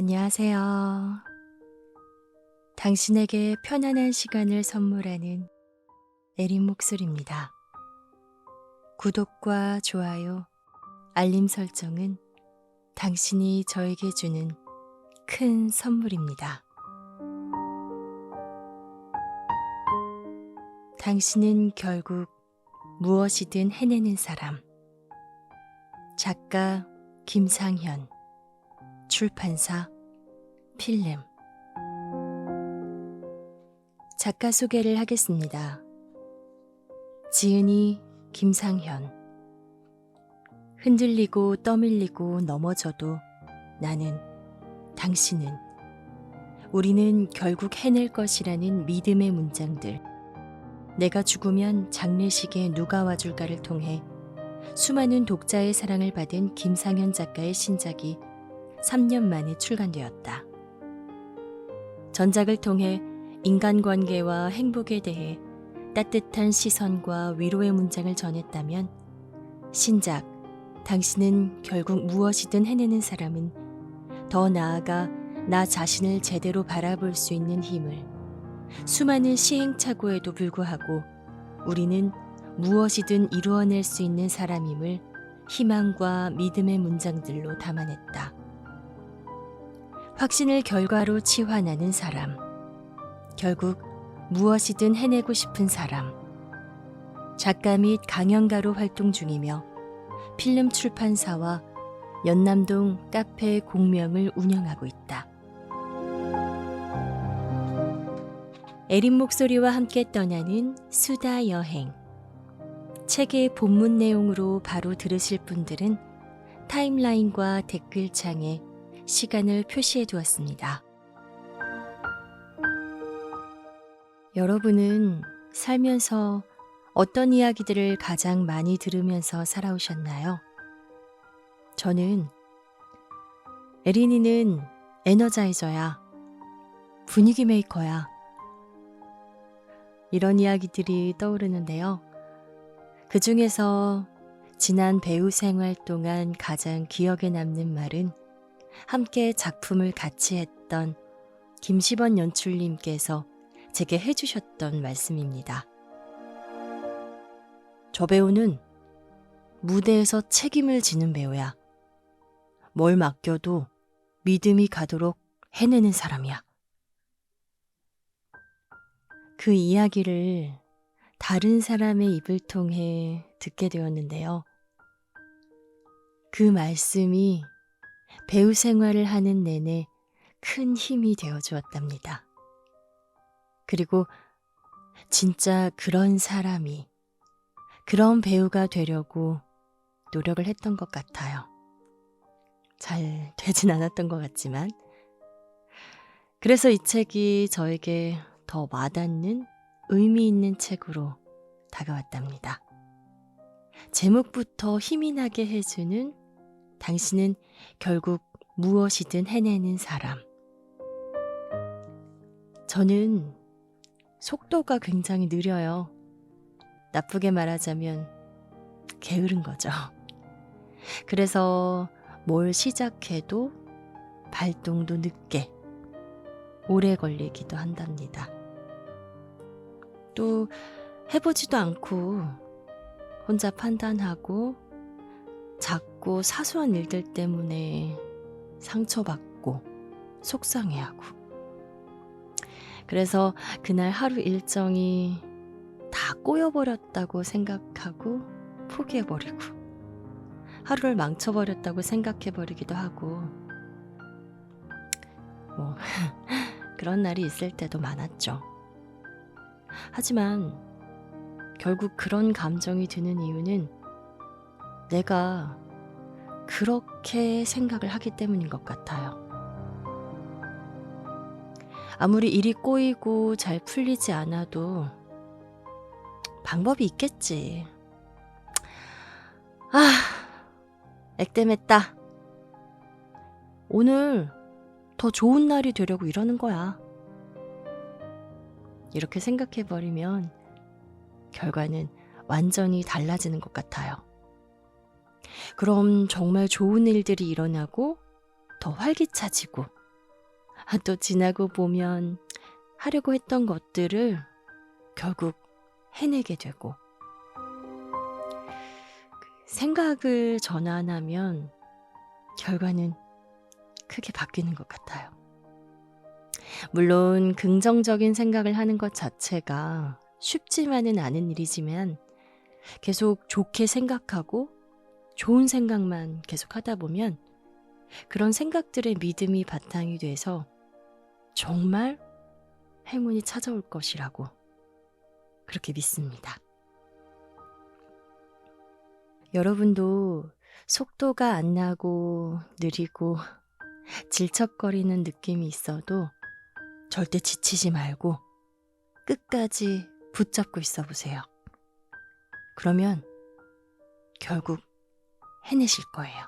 안녕하세요. 당신에게 편안한 시간을 선물하는 에린 목소리입니다. 구독과 좋아요, 알림 설정은 당신이 저에게 주는 큰 선물입니다. 당신은 결국 무엇이든 해내는 사람. 작가 김상현, 출판사 필름. 작가 소개를 하겠습니다. 지은이 김상현. 흔들리고 떠밀리고 넘어져도 나는, 당신은, 우리는 결국 해낼 것이라는 믿음의 문장들. 내가 죽으면 장례식에 누가 와줄까를 통해 수많은 독자의 사랑을 받은 김상현 작가의 신작이 3년 만에 출간되었다. 전작을 통해 인간관계와 행복에 대해 따뜻한 시선과 위로의 문장을 전했다면, 신작 당신은 결국 무엇이든 해내는 사람은 더 나아가 나 자신을 제대로 바라볼 수 있는 힘을, 수많은 시행착오에도 불구하고 우리는 무엇이든 이루어낼 수 있는 사람임을 희망과 믿음의 문장들로 담아냈다. 확신을 결과로 치환하는 사람, 결국 무엇이든 해내고 싶은 사람. 작가 및 강연가로 활동 중이며 필름 출판사와 연남동 카페 공명을 운영하고 있다. 에린 목소리와 함께 떠나는 수다 여행. 책의 본문 내용으로 바로 들으실 분들은 타임라인과 댓글창에 시간을 표시해 두었습니다. 여러분은 살면서 어떤 이야기들을 가장 많이 들으면서 살아오셨나요? 저는 에린이는 에너자이저야, 분위기 메이커야, 이런 이야기들이 떠오르는데요. 그 중에서 지난 배우 생활 동안 가장 기억에 남는 말은 함께 작품을 같이 했던 김시번 연출님께서 제게 해주셨던 말씀입니다. 저 배우는 무대에서 책임을 지는 배우야. 뭘 맡겨도 믿음이 가도록 해내는 사람이야. 그 이야기를 다른 사람의 입을 통해 듣게 되었는데요. 그 말씀이 배우 생활을 하는 내내 큰 힘이 되어 주었답니다. 그리고 진짜 그런 사람이, 그런 배우가 되려고 노력을 했던 것 같아요. 잘 되진 않았던 것 같지만. 그래서 이 책이 저에게 더 와닿는 의미 있는 책으로 다가왔답니다. 제목부터 힘이 나게 해주는 당신은 결국 무엇이든 해내는 사람. 저는 속도가 굉장히 느려요. 나쁘게 말하자면 게으른 거죠. 그래서 뭘 시작해도 발동도 늦게, 오래 걸리기도 한답니다. 또 해보지도 않고 혼자 판단하고 작고 사소한 일들 때문에 상처받고 속상해하고, 그래서 그날 하루 일정이 다 꼬여버렸다고 생각하고 포기해버리고, 하루를 망쳐버렸다고 생각해버리기도 하고, 그런 날이 있을 때도 많았죠. 하지만 결국 그런 감정이 드는 이유는 내가 그렇게 생각을 하기 때문인 것 같아요. 아무리 일이 꼬이고 잘 풀리지 않아도 방법이 있겠지. 액땜했다. 오늘 더 좋은 날이 되려고 이러는 거야. 이렇게 생각해버리면 결과는 완전히 달라지는 것 같아요. 그럼 정말 좋은 일들이 일어나고 더 활기차지고 또 지나고 보면 하려고 했던 것들을 결국 해내게 되고, 생각을 전환하면 결과는 크게 바뀌는 것 같아요. 물론 긍정적인 생각을 하는 것 자체가 쉽지만은 않은 일이지만 계속 좋게 생각하고 좋은 생각만 계속 하다 보면 그런 생각들의 믿음이 바탕이 돼서 정말 행운이 찾아올 것이라고 그렇게 믿습니다. 여러분도 속도가 안 나고 느리고 질척거리는 느낌이 있어도 절대 지치지 말고 끝까지 붙잡고 있어 보세요. 그러면 결국 해내실 거예요.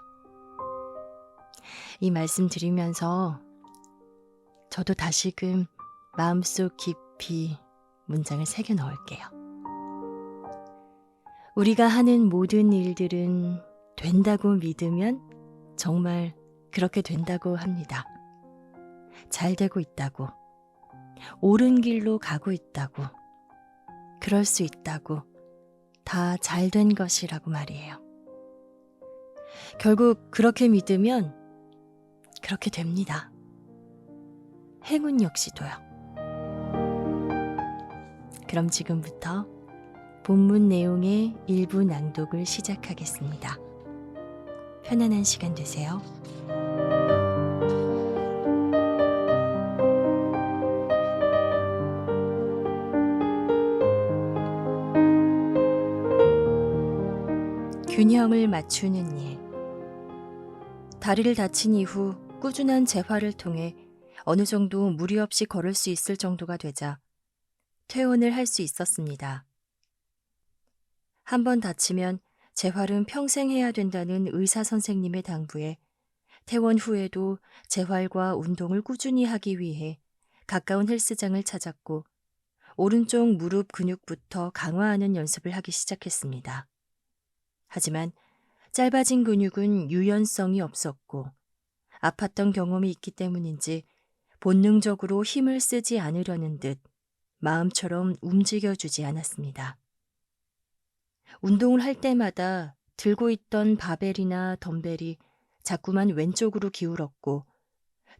이 말씀 드리면서 저도 다시금 마음속 깊이 문장을 새겨 넣을게요. 우리가 하는 모든 일들은 된다고 믿으면 정말 그렇게 된다고 합니다. 잘 되고 있다고, 옳은 길로 가고 있다고, 그럴 수 있다고, 다 잘 된 것이라고 말이에요. 결국 그렇게 믿으면 그렇게 됩니다. 행운 역시도요. 그럼 지금부터 본문 내용의 일부 낭독을 시작하겠습니다. 편안한 시간 되세요. 균형을 맞추는 일. 다리를 다친 이후 꾸준한 재활을 통해 어느 정도 무리 없이 걸을 수 있을 정도가 되자 퇴원을 할 수 있었습니다. 한번 다치면 재활은 평생 해야 된다는 의사 선생님의 당부에 퇴원 후에도 재활과 운동을 꾸준히 하기 위해 가까운 헬스장을 찾았고 오른쪽 무릎 근육부터 강화하는 연습을 하기 시작했습니다. 하지만 짧아진 근육은 유연성이 없었고 아팠던 경험이 있기 때문인지 본능적으로 힘을 쓰지 않으려는 듯 마음처럼 움직여주지 않았습니다. 운동을 할 때마다 들고 있던 바벨이나 덤벨이 자꾸만 왼쪽으로 기울었고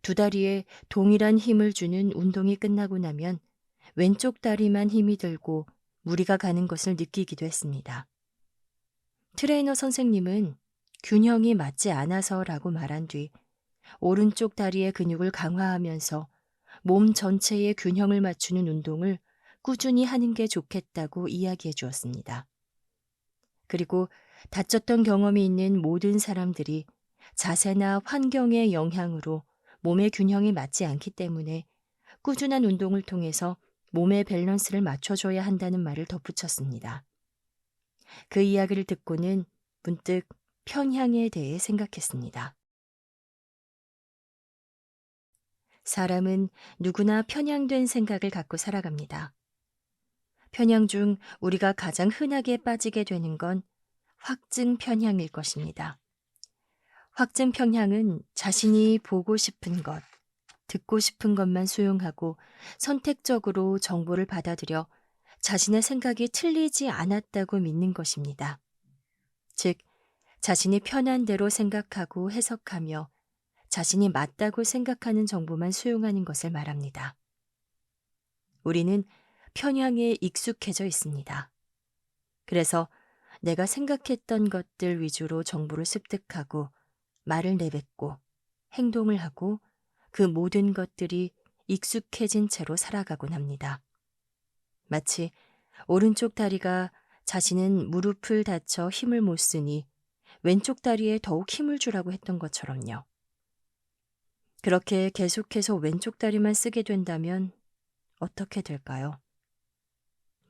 두 다리에 동일한 힘을 주는 운동이 끝나고 나면 왼쪽 다리만 힘이 들고 무리가 가는 것을 느끼기도 했습니다. 트레이너 선생님은 균형이 맞지 않아서라고 말한 뒤 오른쪽 다리의 근육을 강화하면서 몸 전체의 균형을 맞추는 운동을 꾸준히 하는 게 좋겠다고 이야기해 주었습니다. 그리고 다쳤던 경험이 있는 모든 사람들이 자세나 환경의 영향으로 몸의 균형이 맞지 않기 때문에 꾸준한 운동을 통해서 몸의 밸런스를 맞춰줘야 한다는 말을 덧붙였습니다. 그 이야기를 듣고는 문득 편향에 대해 생각했습니다. 사람은 누구나 편향된 생각을 갖고 살아갑니다. 편향 중 우리가 가장 흔하게 빠지게 되는 건 확증 편향일 것입니다. 확증 편향은 자신이 보고 싶은 것, 듣고 싶은 것만 수용하고 선택적으로 정보를 받아들여 자신의 생각이 틀리지 않았다고 믿는 것입니다. 즉, 자신이 편한 대로 생각하고 해석하며 자신이 맞다고 생각하는 정보만 수용하는 것을 말합니다. 우리는 편향에 익숙해져 있습니다. 그래서 내가 생각했던 것들 위주로 정보를 습득하고 말을 내뱉고 행동을 하고 그 모든 것들이 익숙해진 채로 살아가곤 합니다. 마치 오른쪽 다리가 자신은 무릎을 다쳐 힘을 못 쓰니 왼쪽 다리에 더욱 힘을 주라고 했던 것처럼요. 그렇게 계속해서 왼쪽 다리만 쓰게 된다면 어떻게 될까요?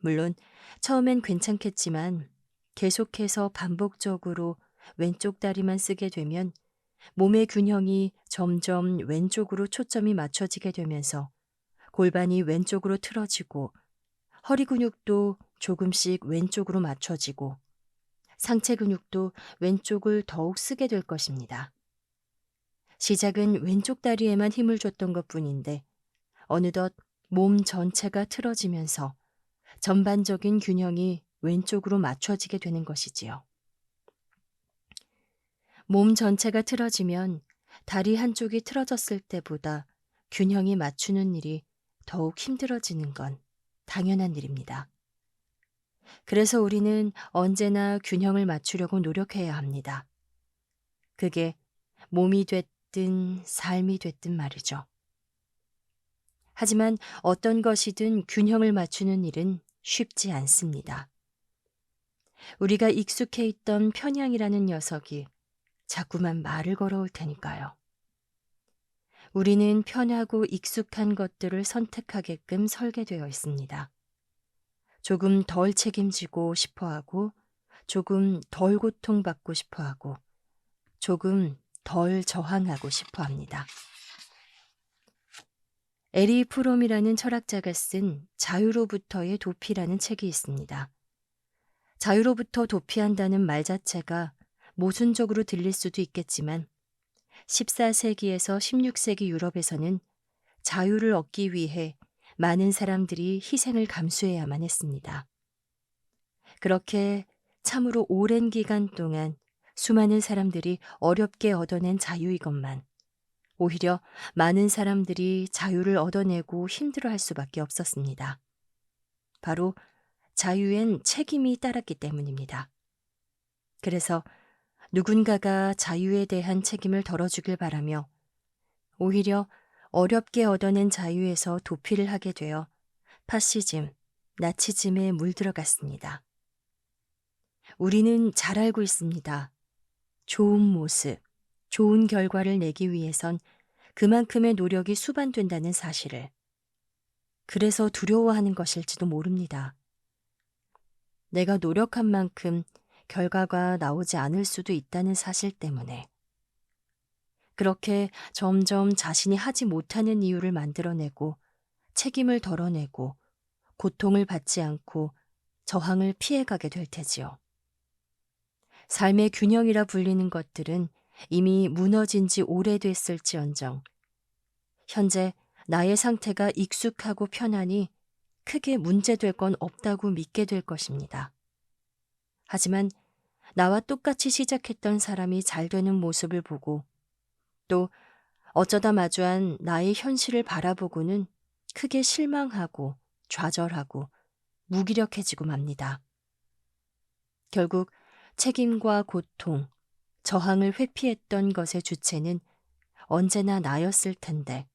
물론 처음엔 괜찮겠지만 계속해서 반복적으로 왼쪽 다리만 쓰게 되면 몸의 균형이 점점 왼쪽으로 초점이 맞춰지게 되면서 골반이 왼쪽으로 틀어지고 허리 근육도 조금씩 왼쪽으로 맞춰지고 상체 근육도 왼쪽을 더욱 쓰게 될 것입니다. 시작은 왼쪽 다리에만 힘을 줬던 것뿐인데 어느덧 몸 전체가 틀어지면서 전반적인 균형이 왼쪽으로 맞춰지게 되는 것이지요. 몸 전체가 틀어지면 다리 한쪽이 틀어졌을 때보다 균형이 맞추는 일이 더욱 힘들어지는 건 당연한 일입니다. 그래서 우리는 언제나 균형을 맞추려고 노력해야 합니다. 그게 몸이 됐든 삶이 됐든 말이죠. 하지만 어떤 것이든 균형을 맞추는 일은 쉽지 않습니다. 우리가 익숙해 있던 편향이라는 녀석이 자꾸만 말을 걸어올 테니까요. 우리는 편하고 익숙한 것들을 선택하게끔 설계되어 있습니다. 조금 덜 책임지고 싶어 하고, 조금 덜 고통받고 싶어 하고, 조금 덜 저항하고 싶어 합니다. 에리 프롬이라는 철학자가 쓴 자유로부터의 도피라는 책이 있습니다. 자유로부터 도피한다는 말 자체가 모순적으로 들릴 수도 있겠지만 14세기에서 16세기 유럽에서는 자유를 얻기 위해 많은 사람들이 희생을 감수해야만 했습니다. 그렇게 참으로 오랜 기간 동안 수많은 사람들이 어렵게 얻어낸 자유이건만 오히려 많은 사람들이 자유를 얻어내고 힘들어할 수밖에 없었습니다. 바로 자유엔 책임이 따랐기 때문입니다. 그래서 누군가가 자유에 대한 책임을 덜어주길 바라며 오히려 어렵게 얻어낸 자유에서 도피를 하게 되어 파시즘, 나치즘에 물들어갔습니다. 우리는 잘 알고 있습니다. 좋은 모습, 좋은 결과를 내기 위해선 그만큼의 노력이 수반된다는 사실을. 그래서 두려워하는 것일지도 모릅니다. 내가 노력한 만큼 결과가 나오지 않을 수도 있다는 사실 때문에. 그렇게 점점 자신이 하지 못하는 이유를 만들어내고 책임을 덜어내고 고통을 받지 않고 저항을 피해가게 될 테지요. 삶의 균형이라 불리는 것들은 이미 무너진 지 오래됐을지언정 현재 나의 상태가 익숙하고 편하니 크게 문제될 건 없다고 믿게 될 것입니다. 하지만 나와 똑같이 시작했던 사람이 잘 되는 모습을 보고 또 어쩌다 마주한 나의 현실을 바라보고는 크게 실망하고 좌절하고 무기력해지고 맙니다. 결국 책임과 고통, 저항을 회피했던 것의 주체는 언제나 나였을 텐데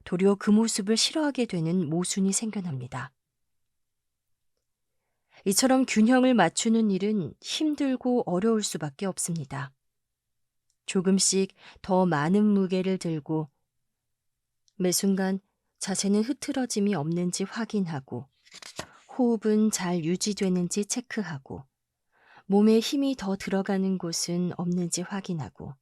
도리어 그 모습을 싫어하게 되는 모순이 생겨납니다. 이처럼 균형을 맞추는 일은 힘들고 어려울 수밖에 없습니다. 조금씩 더 많은 무게를 들고 매 순간 자세는 흐트러짐이 없는지 확인하고 호흡은 잘 유지되는지 체크하고 몸에 힘이 더 들어가는 곳은 없는지 확인하고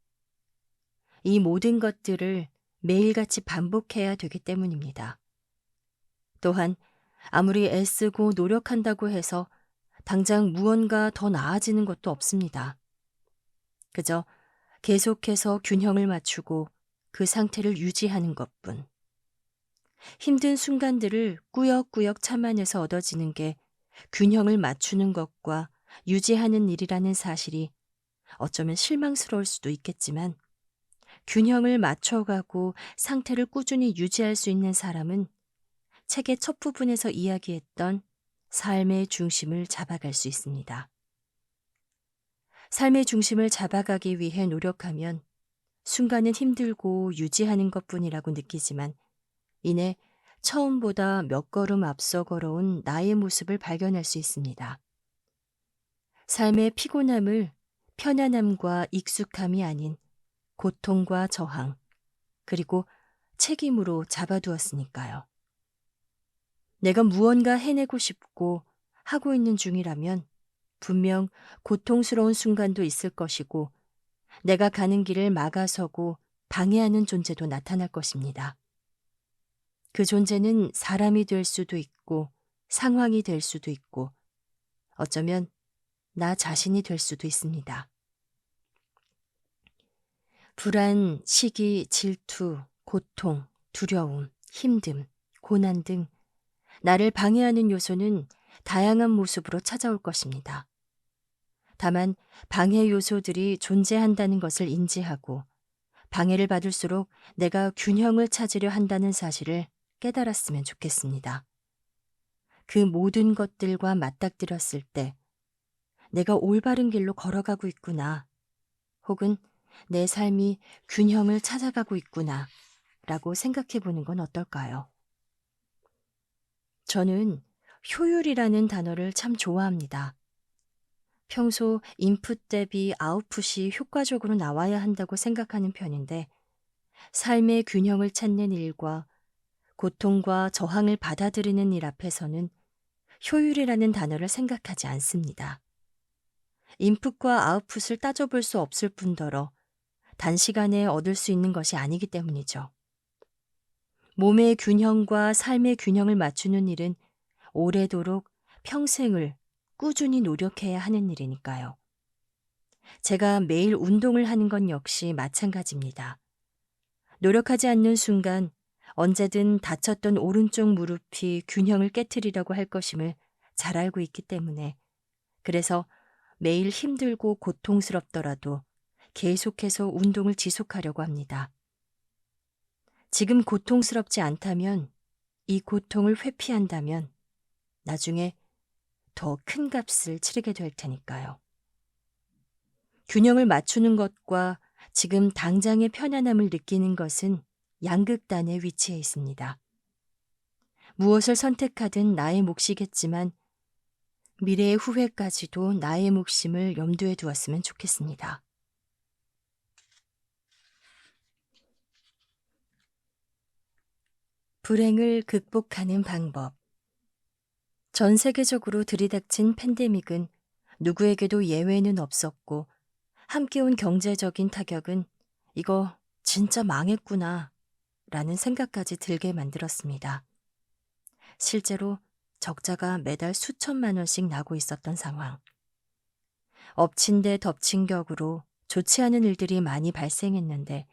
이 모든 것들을 매일같이 반복해야 되기 때문입니다. 또한 아무리 애쓰고 노력한다고 해서 당장 무언가 더 나아지는 것도 없습니다. 그저 계속해서 균형을 맞추고 그 상태를 유지하는 것뿐. 힘든 순간들을 꾸역꾸역 참아내서 얻어지는 게 균형을 맞추는 것과 유지하는 일이라는 사실이 어쩌면 실망스러울 수도 있겠지만 균형을 맞춰가고 상태를 꾸준히 유지할 수 있는 사람은 책의 첫 부분에서 이야기했던 삶의 중심을 잡아갈 수 있습니다. 삶의 중심을 잡아가기 위해 노력하면 순간은 힘들고 유지하는 것뿐이라고 느끼지만 이내 처음보다 몇 걸음 앞서 걸어온 나의 모습을 발견할 수 있습니다. 삶의 피곤함을 편안함과 익숙함이 아닌 고통과 저항, 그리고 책임으로 잡아두었으니까요. 내가 무언가 해내고 싶고 하고 있는 중이라면 분명 고통스러운 순간도 있을 것이고 내가 가는 길을 막아서고 방해하는 존재도 나타날 것입니다. 그 존재는 사람이 될 수도 있고 상황이 될 수도 있고 어쩌면 나 자신이 될 수도 있습니다. 불안, 시기, 질투, 고통, 두려움, 힘듦, 고난 등 나를 방해하는 요소는 다양한 모습으로 찾아올 것입니다. 다만 방해 요소들이 존재한다는 것을 인지하고 방해를 받을수록 내가 균형을 찾으려 한다는 사실을 깨달았으면 좋겠습니다. 그 모든 것들과 맞닥뜨렸을 때 내가 올바른 길로 걸어가고 있구나, 혹은 내 삶이 균형을 찾아가고 있구나 라고 생각해 보는 건 어떨까요? 저는 효율이라는 단어를 참 좋아합니다. 평소 인풋 대비 아웃풋이 효과적으로 나와야 한다고 생각하는 편인데, 삶의 균형을 찾는 일과 고통과 저항을 받아들이는 일 앞에서는 효율이라는 단어를 생각하지 않습니다. 인풋과 아웃풋을 따져볼 수 없을 뿐더러 단시간에 얻을 수 있는 것이 아니기 때문이죠. 몸의 균형과 삶의 균형을 맞추는 일은 오래도록 평생을 꾸준히 노력해야 하는 일이니까요. 제가 매일 운동을 하는 건 역시 마찬가지입니다. 노력하지 않는 순간 언제든 다쳤던 오른쪽 무릎이 균형을 깨트리려고 할 것임을 잘 알고 있기 때문에, 그래서 매일 힘들고 고통스럽더라도 계속해서 운동을 지속하려고 합니다. 지금 고통스럽지 않다면, 이 고통을 회피한다면 나중에 더 큰 값을 치르게 될 테니까요. 균형을 맞추는 것과 지금 당장의 편안함을 느끼는 것은 양극단에 위치해 있습니다. 무엇을 선택하든 나의 몫이겠지만 미래의 후회까지도 나의 몫임을 염두에 두었으면 좋겠습니다. 불행을 극복하는 방법. 전 세계적으로 들이닥친 팬데믹은 누구에게도 예외는 없었고, 함께 온 경제적인 타격은 이거 진짜 망했구나 라는 생각까지 들게 만들었습니다. 실제로 적자가 매달 수천만 원씩 나고 있었던 상황. 엎친 데 덮친 격으로 좋지 않은 일들이 많이 발생했는데,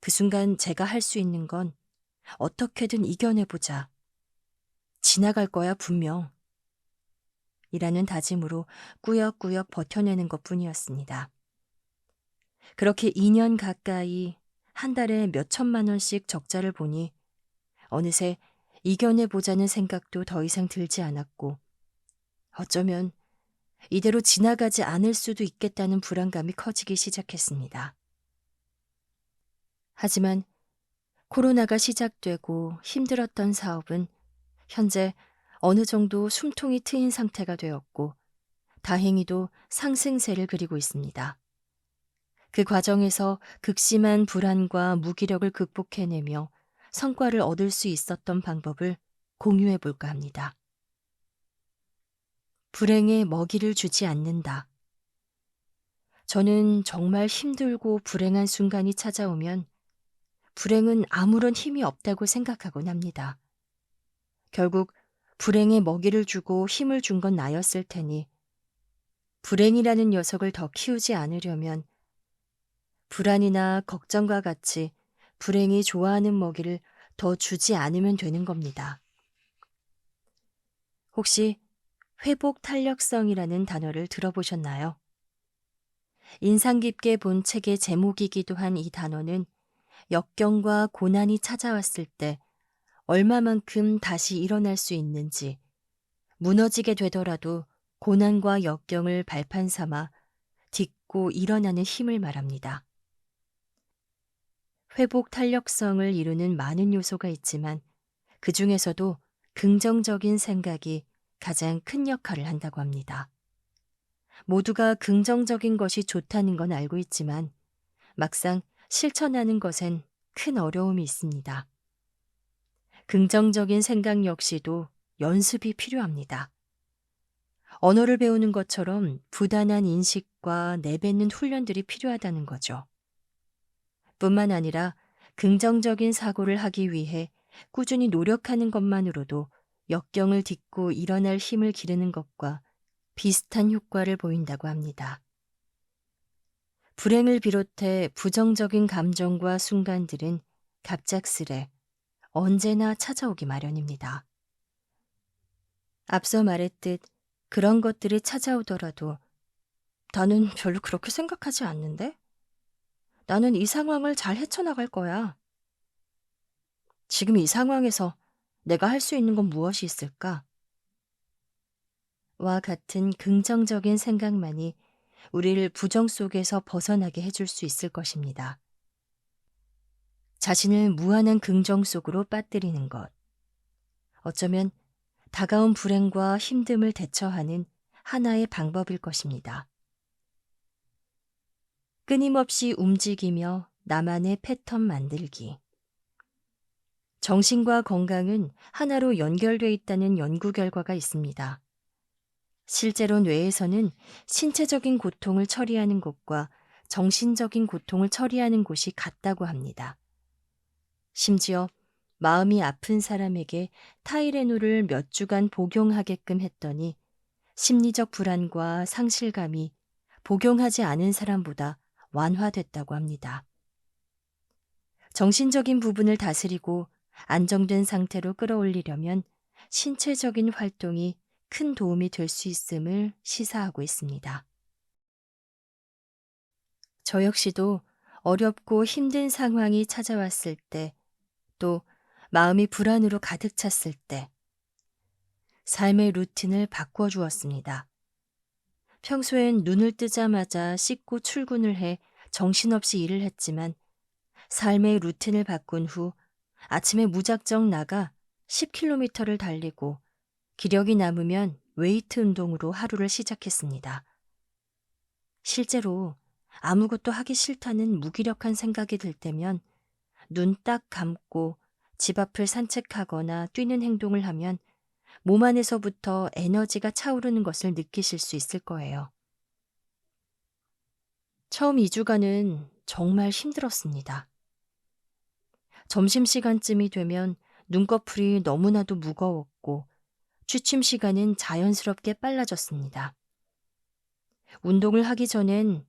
그 순간 제가 할 수 있는 건 어떻게든 이겨내보자. 지나갈 거야 분명. 이라는 다짐으로 꾸역꾸역 버텨내는 것뿐이었습니다. 그렇게 2년 가까이 한 달에 몇 천만 원씩 적자를 보니 어느새 이겨내보자는 생각도 더 이상 들지 않았고, 어쩌면 이대로 지나가지 않을 수도 있겠다는 불안감이 커지기 시작했습니다. 하지만 코로나가 시작되고 힘들었던 사업은 현재 어느 정도 숨통이 트인 상태가 되었고, 다행히도 상승세를 그리고 있습니다. 그 과정에서 극심한 불안과 무기력을 극복해내며 성과를 얻을 수 있었던 방법을 공유해 볼까 합니다. 불행에 먹이를 주지 않는다. 저는 정말 힘들고 불행한 순간이 찾아오면 불행은 아무런 힘이 없다고 생각하곤 합니다. 결국 불행에 먹이를 주고 힘을 준 건 나였을 테니, 불행이라는 녀석을 더 키우지 않으려면 불안이나 걱정과 같이 불행이 좋아하는 먹이를 더 주지 않으면 되는 겁니다. 혹시 회복 탄력성이라는 단어를 들어보셨나요? 인상 깊게 본 책의 제목이기도 한 이 단어는 역경과 고난이 찾아왔을 때 얼마만큼 다시 일어날 수 있는지, 무너지게 되더라도 고난과 역경을 발판 삼아 딛고 일어나는 힘을 말합니다. 회복 탄력성을 이루는 많은 요소가 있지만 그 중에서도 긍정적인 생각이 가장 큰 역할을 한다고 합니다. 모두가 긍정적인 것이 좋다는 건 알고 있지만 막상 실천하는 것엔 큰 어려움이 있습니다. 긍정적인 생각 역시도 연습이 필요합니다. 언어를 배우는 것처럼 부단한 인식과 내뱉는 훈련들이 필요하다는 거죠. 뿐만 아니라 긍정적인 사고를 하기 위해 꾸준히 노력하는 것만으로도 역경을 딛고 일어날 힘을 기르는 것과 비슷한 효과를 보인다고 합니다. 불행을 비롯해 부정적인 감정과 순간들은 갑작스레 언제나 찾아오기 마련입니다. 앞서 말했듯 그런 것들이 찾아오더라도 나는 별로 그렇게 생각하지 않는데? 나는 이 상황을 잘 헤쳐나갈 거야. 지금 이 상황에서 내가 할 수 있는 건 무엇이 있을까? 와 같은 긍정적인 생각만이 우리를 부정 속에서 벗어나게 해줄 수 있을 것입니다. 자신을 무한한 긍정 속으로 빠뜨리는 것. 어쩌면 다가온 불행과 힘듦을 대처하는 하나의 방법일 것입니다. 끊임없이 움직이며 나만의 패턴 만들기. 정신과 건강은 하나로 연결돼 있다는 연구 결과가 있습니다. 실제로 뇌에서는 신체적인 고통을 처리하는 곳과 정신적인 고통을 처리하는 곳이 같다고 합니다. 심지어 마음이 아픈 사람에게 타이레놀을 몇 주간 복용하게끔 했더니 심리적 불안과 상실감이 복용하지 않은 사람보다 완화됐다고 합니다. 정신적인 부분을 다스리고 안정된 상태로 끌어올리려면 신체적인 활동이 큰 도움이 될 수 있음을 시사하고 있습니다. 저 역시도 어렵고 힘든 상황이 찾아왔을 때, 또 마음이 불안으로 가득 찼을 때, 삶의 루틴을 바꿔주었습니다. 평소엔 눈을 뜨자마자 씻고 출근을 해 정신없이 일을 했지만 삶의 루틴을 바꾼 후 아침에 무작정 나가 10km를 달리고 기력이 남으면 웨이트 운동으로 하루를 시작했습니다. 실제로 아무것도 하기 싫다는 무기력한 생각이 들 때면 눈 딱 감고 집 앞을 산책하거나 뛰는 행동을 하면 몸 안에서부터 에너지가 차오르는 것을 느끼실 수 있을 거예요. 처음 2주간은 정말 힘들었습니다. 점심시간쯤이 되면 눈꺼풀이 너무나도 무거웠고 취침 시간은 자연스럽게 빨라졌습니다. 운동을 하기 전엔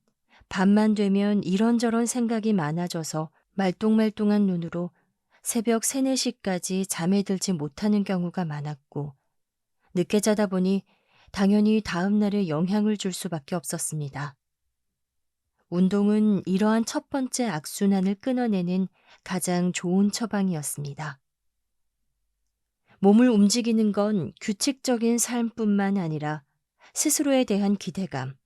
밤만 되면 이런저런 생각이 많아져서 말똥말똥한 눈으로 새벽 3, 4시까지 잠에 들지 못하는 경우가 많았고 늦게 자다 보니 당연히 다음 날에 영향을 줄 수밖에 없었습니다. 운동은 이러한 첫 번째 악순환을 끊어내는 가장 좋은 처방이었습니다. 몸을 움직이는 건 규칙적인 삶뿐만 아니라 스스로에 대한 기대감,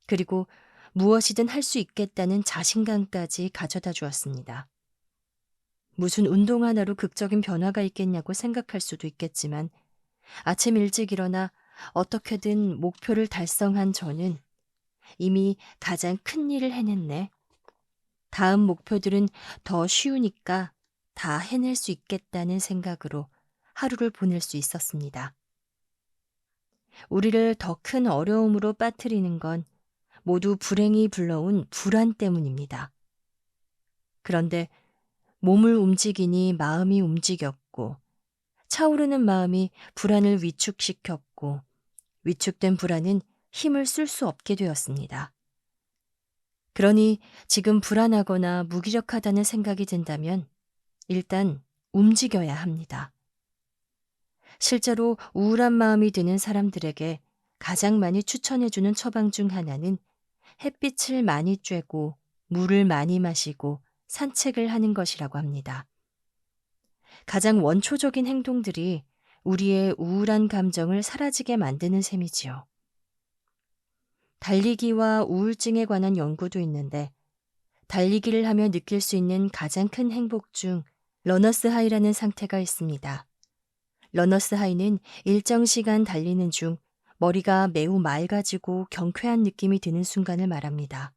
그리고 무엇이든 할 수 있겠다는 자신감까지 가져다 주었습니다. 무슨 운동 하나로 극적인 변화가 있겠냐고 생각할 수도 있겠지만 아침 일찍 일어나 어떻게든 목표를 달성한 저는 이미 가장 큰 일을 해냈네. 다음 목표들은 더 쉬우니까 다 해낼 수 있겠다는 생각으로 하루를 보낼 수 있었습니다. 우리를 더 큰 어려움으로 빠뜨리는 건 모두 불행이 불러온 불안 때문입니다. 그런데 몸을 움직이니 마음이 움직였고 차오르는 마음이 불안을 위축시켰고 위축된 불안은 힘을 쓸 수 없게 되었습니다. 그러니 지금 불안하거나 무기력하다는 생각이 든다면 일단 움직여야 합니다. 실제로 우울한 마음이 드는 사람들에게 가장 많이 추천해주는 처방 중 하나는 햇빛을 많이 쬐고 물을 많이 마시고 산책을 하는 것이라고 합니다. 가장 원초적인 행동들이 우리의 우울한 감정을 사라지게 만드는 셈이지요. 달리기와 우울증에 관한 연구도 있는데 달리기를 하며 느낄 수 있는 가장 큰 행복 중 러너스 하이라는 상태가 있습니다. 러너스 하이는 일정 시간 달리는 중 머리가 매우 맑아지고 경쾌한 느낌이 드는 순간을 말합니다.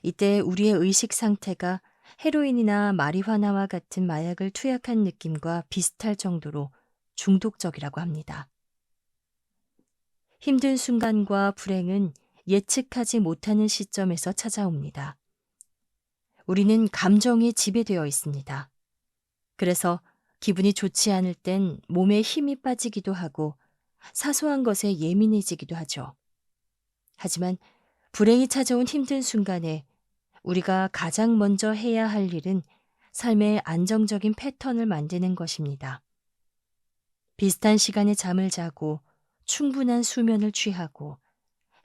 이때 우리의 의식 상태가 헤로인이나 마리화나와 같은 마약을 투약한 느낌과 비슷할 정도로 중독적이라고 합니다. 힘든 순간과 불행은 예측하지 못하는 시점에서 찾아옵니다. 우리는 감정이 지배되어 있습니다. 그래서 기분이 좋지 않을 땐 몸에 힘이 빠지기도 하고 사소한 것에 예민해지기도 하죠. 하지만 불행이 찾아온 힘든 순간에 우리가 가장 먼저 해야 할 일은 삶의 안정적인 패턴을 만드는 것입니다. 비슷한 시간에 잠을 자고 충분한 수면을 취하고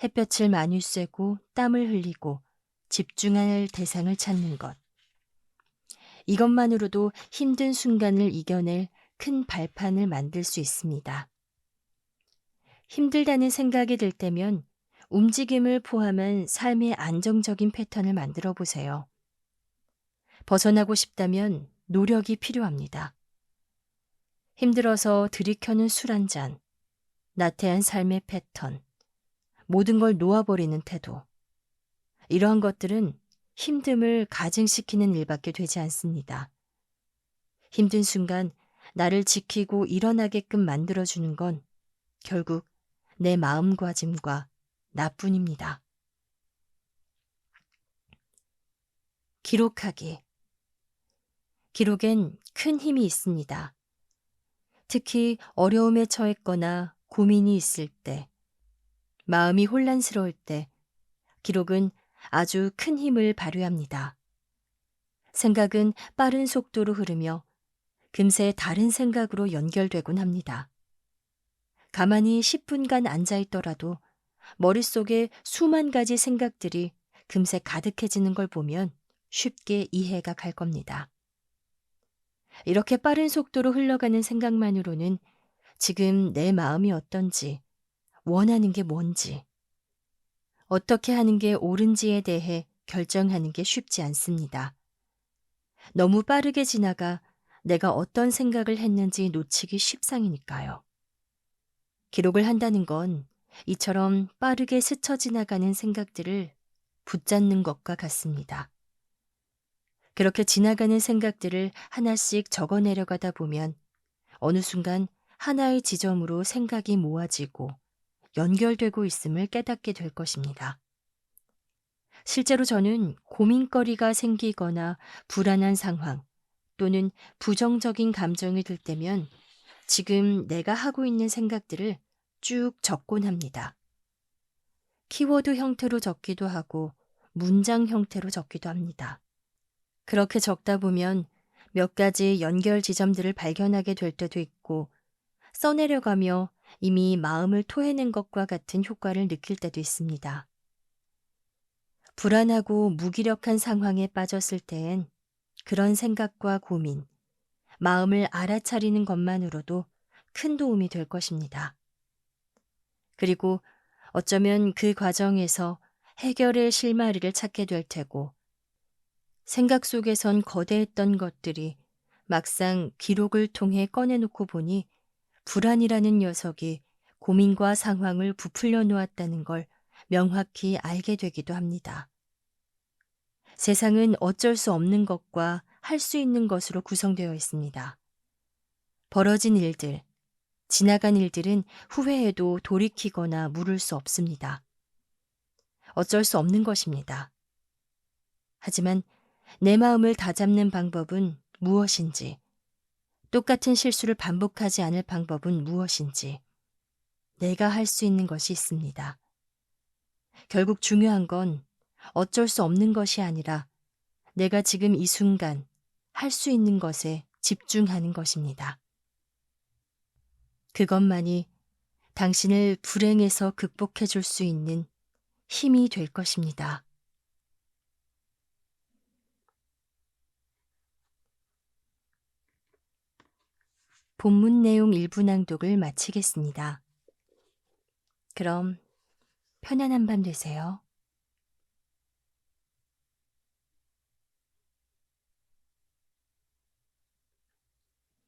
햇볕을 많이 쐬고 땀을 흘리고 집중할 대상을 찾는 것. 이것만으로도 힘든 순간을 이겨낼 큰 발판을 만들 수 있습니다. 힘들다는 생각이 들 때면 움직임을 포함한 삶의 안정적인 패턴을 만들어 보세요. 벗어나고 싶다면 노력이 필요합니다. 힘들어서 들이켜는 술 한 잔, 나태한 삶의 패턴, 모든 걸 놓아버리는 태도. 이러한 것들은 힘듦을 가증시키는 일밖에 되지 않습니다. 힘든 순간 나를 지키고 일어나게끔 만들어주는 건 결국 내 마음가짐과 나뿐입니다. 기록하기. 기록엔 큰 힘이 있습니다. 특히 어려움에 처했거나 고민이 있을 때, 마음이 혼란스러울 때, 기록은 아주 큰 힘을 발휘합니다. 생각은 빠른 속도로 흐르며 금세 다른 생각으로 연결되곤 합니다. 가만히 10분간 앉아있더라도 머릿속에 수만 가지 생각들이 금세 가득해지는 걸 보면 쉽게 이해가 갈 겁니다. 이렇게 빠른 속도로 흘러가는 생각만으로는 지금 내 마음이 어떤지, 원하는 게 뭔지, 어떻게 하는 게 옳은지에 대해 결정하는 게 쉽지 않습니다. 너무 빠르게 지나가 내가 어떤 생각을 했는지 놓치기 십상이니까요. 기록을 한다는 건 이처럼 빠르게 스쳐 지나가는 생각들을 붙잡는 것과 같습니다. 그렇게 지나가는 생각들을 하나씩 적어 내려가다 보면 어느 순간 하나의 지점으로 생각이 모아지고 연결되고 있음을 깨닫게 될 것입니다. 실제로 저는 고민거리가 생기거나 불안한 상황 또는 부정적인 감정이 들 때면 지금 내가 하고 있는 생각들을 쭉 적곤 합니다. 키워드 형태로 적기도 하고 문장 형태로 적기도 합니다. 그렇게 적다 보면 몇 가지 연결 지점들을 발견하게 될 때도 있고 써내려가며 이미 마음을 토해낸 것과 같은 효과를 느낄 때도 있습니다. 불안하고 무기력한 상황에 빠졌을 때엔 그런 생각과 고민, 마음을 알아차리는 것만으로도 큰 도움이 될 것입니다. 그리고 어쩌면 그 과정에서 해결의 실마리를 찾게 될 테고 생각 속에선 거대했던 것들이 막상 기록을 통해 꺼내놓고 보니 불안이라는 녀석이 고민과 상황을 부풀려 놓았다는 걸 명확히 알게 되기도 합니다. 세상은 어쩔 수 없는 것과 할 수 있는 것으로 구성되어 있습니다. 벌어진 일들, 지나간 일들은 후회해도 돌이키거나 물을 수 없습니다. 어쩔 수 없는 것입니다. 하지만 내 마음을 다잡는 방법은 무엇인지, 똑같은 실수를 반복하지 않을 방법은 무엇인지, 내가 할 수 있는 것이 있습니다. 결국 중요한 건 어쩔 수 없는 것이 아니라 내가 지금 이 순간 할 수 있는 것에 집중하는 것입니다. 그것만이 당신을 불행에서 극복해 줄 수 있는 힘이 될 것입니다. 본문 내용 일부 낭독을 마치겠습니다. 그럼 편안한 밤 되세요.